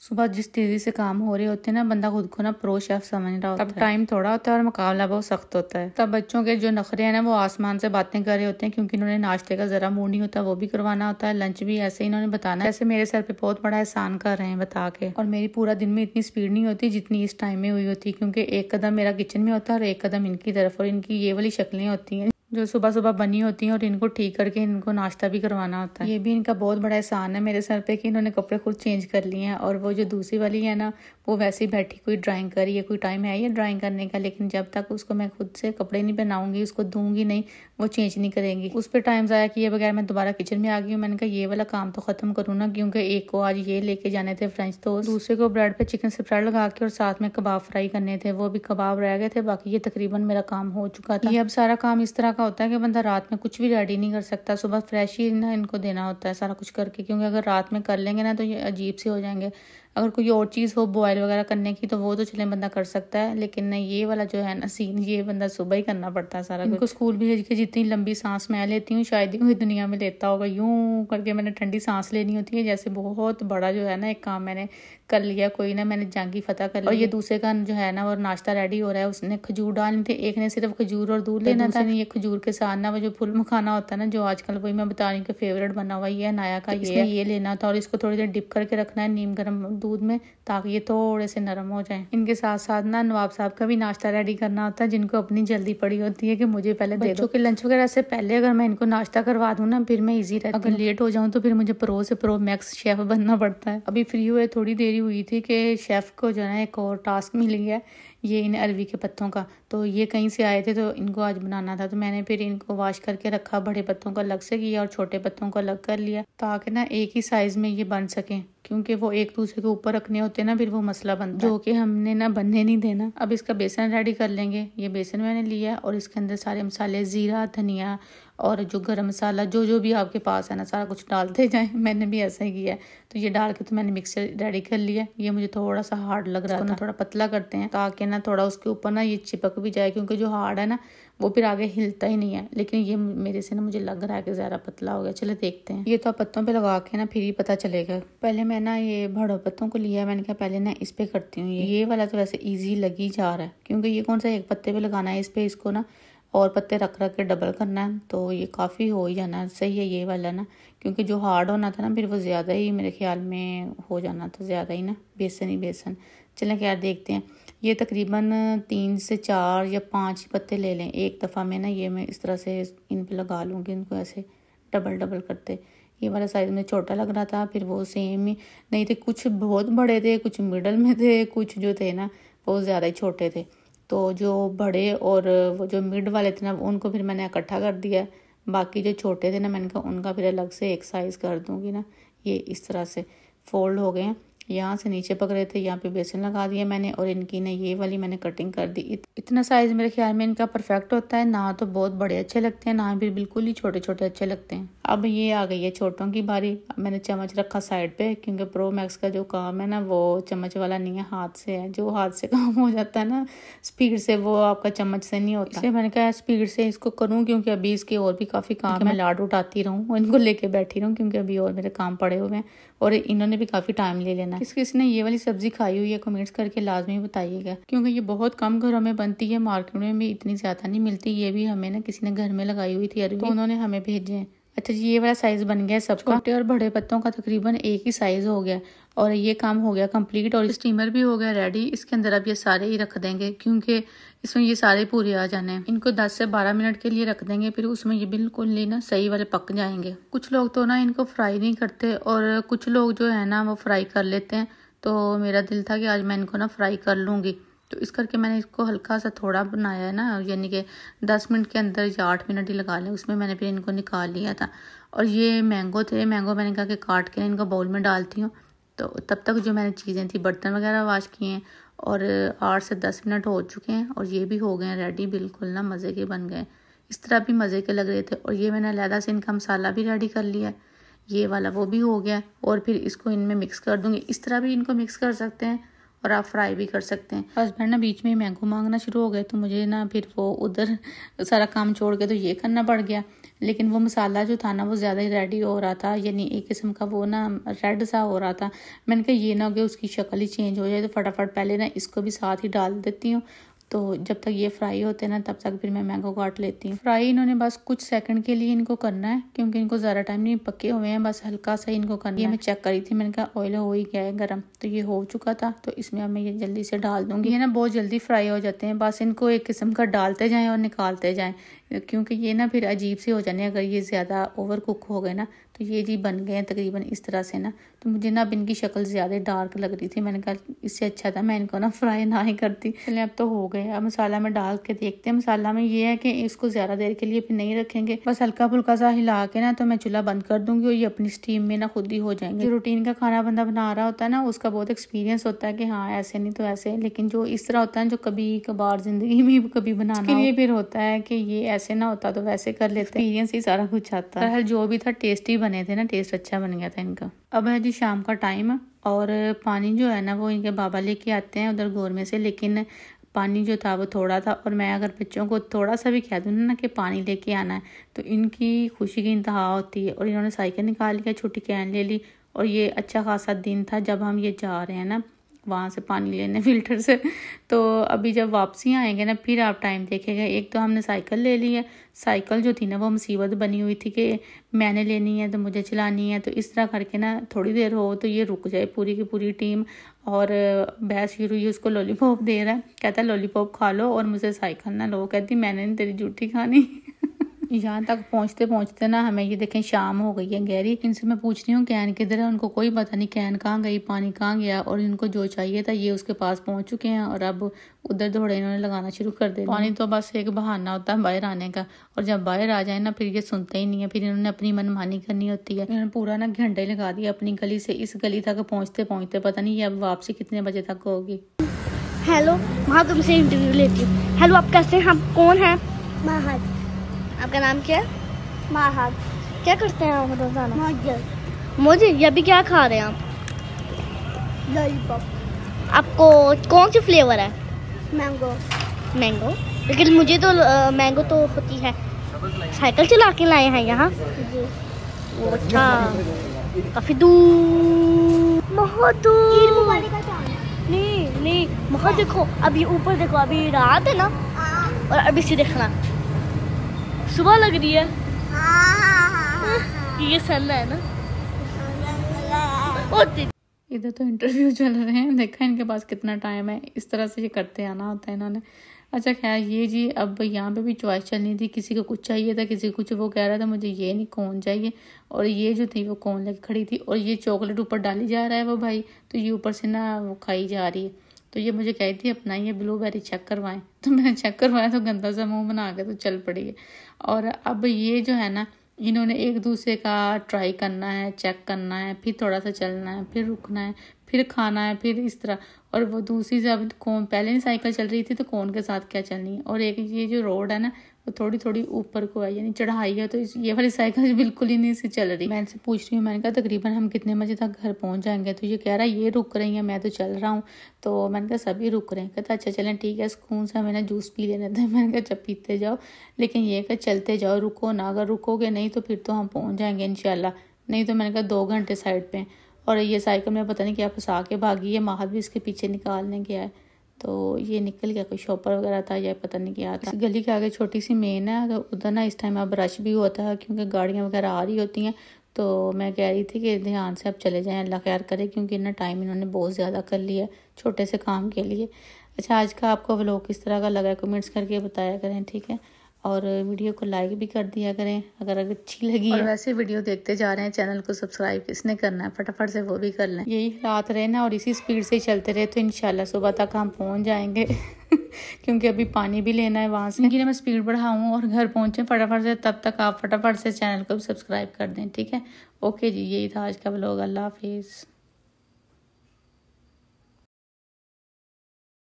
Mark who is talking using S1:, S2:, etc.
S1: सुबह जिस तेजी से काम हो रहे होते हैं ना, बंदा खुद को ना प्रो शेफ समझ रहा होता है। तब टाइम थोड़ा होता है और मुकाबला बहुत सख्त होता है। तब बच्चों के जो नखरे हैं ना, वो आसमान से बातें कर रहे होते हैं, क्योंकि इन्होंने नाश्ते का जरा मूड नहीं होता, वो भी करवाना होता है। लंच भी ऐसे ही इन्होंने बताना है, जैसे मेरे सर पे बहुत बड़ा एहसान कर रहे हैं बता के। और मेरी पूरा दिन में इतनी स्पीड नहीं होती जितनी इस टाइम में हुई होती, क्योंकि एक कदम मेरा किचन में होता है और एक कदम इनकी तरफ, और इनकी ये वाली शक्लें होती हैं जो सुबह सुबह बनी होती हैं, और इनको ठीक करके इनको नाश्ता भी करवाना होता है। ये भी इनका बहुत बड़ा एहसान है मेरे सर पे कि इन्होंने कपड़े खुद चेंज कर लिए हैं। और वो जो दूसरी वाली है ना, वो वैसे ही बैठी कोई ड्राइंग कर रही है। कोई टाइम है ये ड्राइंग करने का, लेकिन जब तक उसको मैं खुद से कपड़े नहीं पहनाऊंगी, उसको दूंगी नहीं, वो चेंज नहीं करेंगी। उस पर टाइम ज़ाया किए बगैर मैं दोबारा किचन में आ गई हूँ। मैंने कहा ये वाला काम तो ख़त्म करूँ ना, क्योंकि एक को आज ये लेके जाने थे फ्रेंच टोस्ट, दूसरे को ब्रेड पे चिकन स्प्रेड लगा के और साथ में कबाब फ्राई करने थे, वो भी कबाब रह गए थे। बाकी ये तकरीबन मेरा काम हो चुका था। ये अब सारा काम इस तरह का होता है कि बंदा रात में कुछ भी रेडी नहीं कर सकता, सुबह फ्रेश ही ना इनको देना होता है सारा कुछ करके, क्योंकि अगर रात में कर लेंगे ना तो ये अजीब से हो जाएंगे। अगर कोई और चीज़ हो बॉयल वगैरह करने की तो वो तो चले बंदा कर सकता है, लेकिन नहीं, ये वाला जो है ना सीन, ये बंदा सुबह ही करना पड़ता है सारा। इनको स्कूल भेज के जितनी लंबी सांस मैं लेती हूँ, शायद ही दुनिया में लेता होगा। यूं करके मैंने ठंडी सांस लेनी होती है, जैसे बहुत बड़ा जो है ना एक काम मैंने कर लिया, कोई ना मैंने जंगी फतह कर लिया। और ये दूसरे का जो है ना वो नाश्ता रेडी हो रहा है, उसने खजूर डालने थे, एक ने सिर्फ खजूर और दूध लेना था। ये खजूर के साथ ना वो जो फुल मखाना होता है ना, जो आजकल वही मैं बता रही हूँ कि फेवरेट बना हुआ ये नाया का, ये लेना था। और इसको थोड़ी देर डिप करके रखना है नीम गर्म दूध में, ताकि ये थोड़े से नरम हो जाए। इनके साथ साथ ना नवाब साहब का भी नाश्ता रेडी करना होता है, जिनको अपनी जल्दी पड़ी होती है कि मुझे पहले दे दो। लंच वगैरह से पहले अगर मैं इनको नाश्ता करवा दूं ना, फिर मैं इजी रहती हूं। अगर लेट हो जाऊं तो फिर मुझे प्रो से प्रो मैक्स शेफ बनना पड़ता है। अभी फ्री हुए थोड़ी देरी हुई थी कि शेफ को जो है एक और टास्क मिल गया, ये इन अरवी के पत्तों का। तो ये कहीं से आए थे तो इनको आज बनाना था, तो मैंने फिर इनको वॉश करके रखा, बड़े पत्तों को अलग से किया और छोटे पत्तों को अलग कर लिया, ताकि ना एक ही साइज में ये बन सके, क्योंकि वो एक दूसरे के ऊपर रखने होते हैं ना, फिर वो मसला बनता है, जो कि हमने ना बनने नहीं देना। अब इसका बेसन रेडी कर लेंगे। ये बेसन मैंने लिया और इसके अंदर सारे मसाले, जीरा, धनिया और जो गरम मसाला, जो भी आपके पास है ना, सारा कुछ डालते जाएं। मैंने भी ऐसा ही किया है। तो ये डाल के तो मैंने मिक्सर रेडी कर लिया। ये मुझे थोड़ा सा हार्ड लग रहा था, थोड़ा पतला करते हैं ताकि ना थोड़ा उसके ऊपर ना ये चिपक भी जाए, क्योंकि जो हार्ड है ना वो फिर आगे हिलता ही नहीं है। लेकिन ये मेरे से ना मुझे लग रहा है कि ज़्यादा पतला हो गया। चलो देखते हैं। ये तो पत्तों पे लगा के ना फिर ही पता चलेगा। पहले मैं ना ये बड़े पत्तों को लिया, मैंने कहा पहले ना इस पे करती हूँ। ये वाला तो वैसे ईजी लग ही जा रहा है, क्योंकि ये कौन सा एक पत्ते पे लगाना है, इस पे इसको ना और पत्ते रख रख के डबल करना है, तो ये काफ़ी हो ही जाना सही है ये वाला ना, क्योंकि जो हार्ड होना था ना फिर वो ज़्यादा ही मेरे ख्याल में हो जाना था, ज़्यादा ही ना बेसन ही बेसन। चलें क्या देखते हैं। ये तकरीबन 3 से 4 या 5 पत्ते ले लें एक दफ़ा में ना। ये मैं इस तरह से इन पे लगा लूँगी, इनको ऐसे डबल डबल करते। ये वाला साइज़ में छोटा लग रहा था, फिर वो सेम ही नहीं थे, कुछ बहुत बड़े थे, कुछ मिडल में थे, कुछ जो थे ना वो ज़्यादा ही छोटे थे। तो जो बड़े और वो जो मिड वाले थे ना, उनको फिर मैंने इकट्ठा कर दिया। बाकी जो छोटे थे ना, मैंने कहा उनका फिर अलग से एक साइज़ कर दूँगी ना। ये इस तरह से फोल्ड हो गए हैं। यहाँ से नीचे पकड़े थे, यहाँ पे बेसन लगा दिया मैंने, और इनकी ना ये वाली मैंने कटिंग कर दी। इतना साइज़ मेरे ख्याल में इनका परफेक्ट होता है ना, तो बहुत बड़े अच्छे लगते हैं ना, फिर बिल्कुल ही छोटे छोटे अच्छे लगते हैं। अब ये आ गई है छोटों की बारी। अब मैंने चम्मच रखा साइड पे, क्योंकि प्रो मैक्स का जो काम है ना वो चम्मच वाला नहीं है, हाथ से है। जो हाथ से काम हो जाता है ना स्पीड से, वो आपका चम्मच से नहीं होता। इसलिए मैंने कहा स्पीड से इसको करूँ, क्योंकि अभी इसके और भी काफ़ी काम है। मैं लाड उठाती रहूँ और इनको लेके बैठी रहूँ, क्योंकि अभी और मेरे काम पड़े हुए हैं और इन्होंने भी काफ़ी टाइम ले लेना। किस ने ये वाली सब्जी खाई हुई है कमेंट्स करके लाजमी बताइएगा, क्योंकि ये बहुत कम घरों में बनती है, मार्केट में भी इतनी ज़्यादा नहीं मिलती। ये भी हमें ना किसी ने घर में लगाई हुई थी अरबी, तो उन्होंने हमें भेजे हैं। अच्छा जी, ये वाला साइज़ बन गया सबका। छोटे और बड़े पत्तों का तकरीबन एक ही साइज़ हो गया और ये काम हो गया कंप्लीट। और स्टीमर भी हो गया रेडी। इसके अंदर अब ये सारे ही रख देंगे, क्योंकि इसमें ये सारे पूरे आ जाने हैं। इनको 10 से 12 मिनट के लिए रख देंगे, फिर उसमें ये बिल्कुल ही ना सही वाले पक जाएंगे। कुछ लोग तो ना इनको फ्राई नहीं करते और कुछ लोग जो है ना वो फ्राई कर लेते हैं। तो मेरा दिल था कि आज मैं इनको ना फ्राई कर लूँगी, तो इस करके मैंने इसको हल्का सा थोड़ा बनाया है ना, यानी कि 10 मिनट के अंदर या 8 मिनट ही लगा लें। उसमें मैंने फिर इनको निकाल लिया था। और ये मैंगो थे, मैंगो मैंने कहा कि काट के इनको बाउल में डालती हूँ। तो तब तक जो मैंने चीज़ें थी, बर्तन वगैरह वाश किए हैं और 8 से 10 मिनट हो चुके हैं और ये भी हो गए हैं रेडी, बिल्कुल ना मज़े के बन गए। इस तरह भी मज़े के लग रहे थे। और ये मैंने अलहदा से इनका मसाला भी रेडी कर लिया, ये वाला वो भी हो गया। और फिर इसको इनमें मिक्स कर दूँगी। इस तरह भी इनको मिक्स कर सकते हैं और आप फ्राई भी कर सकते हैं। हस्बैंड ना बीच में मैंगो मांगना शुरू हो गए, तो मुझे ना फिर वो उधर सारा काम छोड़ के तो ये करना पड़ गया। लेकिन वो मसाला जो था ना वो ज़्यादा ही रेडी हो रहा था, यानी एक किस्म का वो ना रेड सा हो रहा था। मैंने कहा ये ना हो गया उसकी शक्ल ही चेंज हो जाए, तो फटाफट पहले ना इसको भी साथ ही डाल देती हूँ। तो जब तक ये फ्राई होते हैं ना तब तक फिर मैं मैंगो काट लेती हूँ। फ्राई इन्होंने बस कुछ सेकंड के लिए इनको करना है, क्योंकि इनको ज़्यादा टाइम नहीं, पके हुए हैं, बस हल्का सा इनको करना है। ये मैं चेक करी थी, मैंने कहा ऑयल हो ही गया है गर्म, तो ये हो चुका था। तो इसमें अब मैं ये जल्दी से डाल दूंगी। ये ना बहुत जल्दी फ्राई हो जाते हैं, बस इनको एक किस्म का डालते जाएँ और निकालते जाएँ, क्योंकि ये ना फिर अजीब से हो जाने अगर ये ज़्यादा ओवर कुक हो गए ना। तो ये जी बन गए हैं तकरीबन इस तरह से ना। तो मुझे ना अब इनकी शक्ल ज़्यादा डार्क लग रही थी, मैंने कहा इससे अच्छा था मैं इनको ना फ्राई ना ही करती। चलिए अब तो हो गए, अब मसाला में डाल के देखते हैं। मसाला में ये है कि इसको ज़्यादा देर के लिए फिर नहीं रखेंगे, बस हल्का फुल्का सा हिला के ना तो मैं चूल्हा बंद कर दूंगी और ये अपनी स्टीम में ना खुद ही हो जाएंगे। जो रूटीन का खाना बंदा बना रहा होता है ना उसका बहुत एक्सपीरियंस होता है कि हाँ ऐसे नहीं तो ऐसे, लेकिन जो इस तरह होता है जो कभी कभार जिंदगी में कभी बनाना के लिए फिर होता है कि ये ऐसे ना होता तो वैसे कर लेते। एक्सपीरियंस ही सारा कुछ आता है। जो भी था टेस्टी बने थे ना, टेस्ट अच्छा बन गया था इनका। अब है जी शाम का टाइम और पानी जो है ना वो इनके बाबा लेके आते हैं उधर गोर में से, लेकिन पानी जो था वो थोड़ा था। और मैं अगर बच्चों को थोड़ा सा भी कह दूँ ना कि पानी लेके आना है तो इनकी खुशी की इंतहा होती है। और इन्होंने साइकिल निकाल लिया, छोटी कैन ले ली। और ये अच्छा खासा दिन था जब हम ये जा रहे हैं ना वहाँ से पानी लेने फिल्टर से। तो अभी जब वापसी आएंगे ना फिर आप टाइम देखेगा। एक तो हमने साइकिल ले ली है, साइकिल जो थी ना वो मुसीबत बनी हुई थी कि मैंने लेनी है तो मुझे चलानी है, तो इस तरह करके ना थोड़ी देर हो तो ये रुक जाए पूरी की पूरी टीम। और बहस शुरू हुई, उसको लॉलीपॉप दे रहा है, कहता है लॉलीपॉप खा लो और मुझे साइकिल ना लो। कहती मैंने नहीं तेरी जूठी खानी। यहाँ तक पहुँचते पहुँचते ना हमें ये देखें शाम हो गई है गहरी। इनसे मैं पूछ रही हूँ कैन किधर है, उनको कोई पता नहीं कैन कहाँ गई, पानी कहाँ गया। और इनको जो चाहिए था ये उसके पास पहुँच चुके हैं और अब उधर दौड़े इन्होंने लगाना शुरू कर दिया। पानी तो बस एक बहाना होता है बाहर आने का, और जब बाहर आ जाए ना फिर ये सुनते ही नहीं है, फिर इन्होंने अपनी मनमानी करनी होती है। इन्होंने पूरा ना घंटे लगा दिया अपनी गली से इस गली तक पहुँचते पहुँचते, पता नहीं ये अब वापसी कितने बजे तक होगी।
S2: हेलो, वहाँ तुमसे इंटरव्यू लेती हूँ। हेलो, आप कैसे हैं? आप कौन हैं? महद। आपका नाम क्या है? महद। क्या करते हैं आप रोजाना? मुझे ये अभी क्या खा रहे हैं आप? लॉलीपॉप। आपको कौन सी फ्लेवर है? मैंगो। मैंगो? लेकिन मुझे तो मैंगो तो होती है। साइकिल चला के लाए हैं यहाँ? अच्छा, काफी दूर, बहुत दूर। नहीं बहुत देखो, अभी ऊपर देखो, अभी रात है ना, और अभी से देखना सुबह लग रही है। ये सन है ना।
S1: इधर तो इंटरव्यू चल रहे हैं, देखा इनके पास कितना टाइम है, इस तरह से ये करते आना होता है इन्होंने। अच्छा खैर ये जी अब यहाँ पे भी चॉइस चलनी थी, किसी को कुछ चाहिए था, किसी को कुछ। वो कह रहा था मुझे ये नहीं कोन चाहिए, और ये जो थी वो कोन लेके खड़ी थी। और ये चॉकलेट ऊपर डाली जा रहा है वो भाई, तो ये ऊपर से ना वो खाई जा रही है। तो ये मुझे कहती थी अपना ये ब्लूबेरी चेक करवाएं, तो मैंने चेक करवाया तो गंदा सा मुँह बना के तो चल पड़ी है। और अब ये जो है ना इन्होंने एक दूसरे का ट्राई करना है, चेक करना है, फिर थोड़ा सा चलना है, फिर रुकना है, फिर खाना है, फिर इस तरह। और वो दूसरी से अब कौन पहले नहीं साइकिल चल रही थी तो कौन के साथ क्या चलनी है। और एक ये जो रोड है ना वो थोड़ी थोड़ी ऊपर को है, यानी चढ़ाई है, तो ये वाली साइकिल बिल्कुल ही नहीं सी चल रही। मैं इनसे पूछ रही हूँ, मैंने कहा तकरीबन हम कितने बजे तक घर पहुँच जाएंगे? तो ये कह रहा है ये रुक रही है, मैं तो चल रहा हूँ। तो मैंने कहा सभी रुक रहे हैं। कहता अच्छा चलें ठीक है, सुकून से हमें ना जूस पी लेने थे। मैंने कहा जब पीते जाओ, लेकिन ये कि चलते जाओ, रुको ना। अगर रुकोगे नहीं तो फिर तो हम पहुँच जाएंगे इंशाल्लाह, नहीं तो मैंने कहा 2 घंटे साइड पे। और ये साइकिल में पता नहीं क्या फंसा के भागी है, माहद भी इसके पीछे निकालने गया है, तो ये निकल गया। कोई शॉपर वगैरह था या पता नहीं क्या था। इस गली के आगे छोटी सी मेन है, तो उधर ना इस टाइम अब रश भी होता है क्योंकि गाड़ियाँ वगैरह आ रही होती हैं। तो मैं कह रही थी कि ध्यान से अब चले जाएं, अल्लाह खैर करे, क्योंकि इतना टाइम इन्होंने बहुत ज़्यादा कर लिया छोटे से काम के लिए। अच्छा आज का आपको व्लॉग किस तरह का लगा कमेंट्स करके बताया करें, ठीक है। और वीडियो को लाइक भी कर दिया करें अगर अच्छी लगी। और वैसे वीडियो देखते जा रहे हैं, चैनल को सब्सक्राइब किसने करना है फटाफट से वो भी कर लें। यही हालात रहे ना और इसी स्पीड से चलते रहे तो इंशाल्लाह सुबह तक हम पहुंच जाएंगे। क्योंकि अभी पानी भी लेना है वहाँ से, लेकिन मैं स्पीड बढ़ाऊँ और घर पहुँचे फटाफट से, तब तक आप फटाफट से चैनल को भी सब्सक्राइब कर दें, ठीक है। ओके जी, यही था आज का व्लॉग। अल्लाह हाफिज़।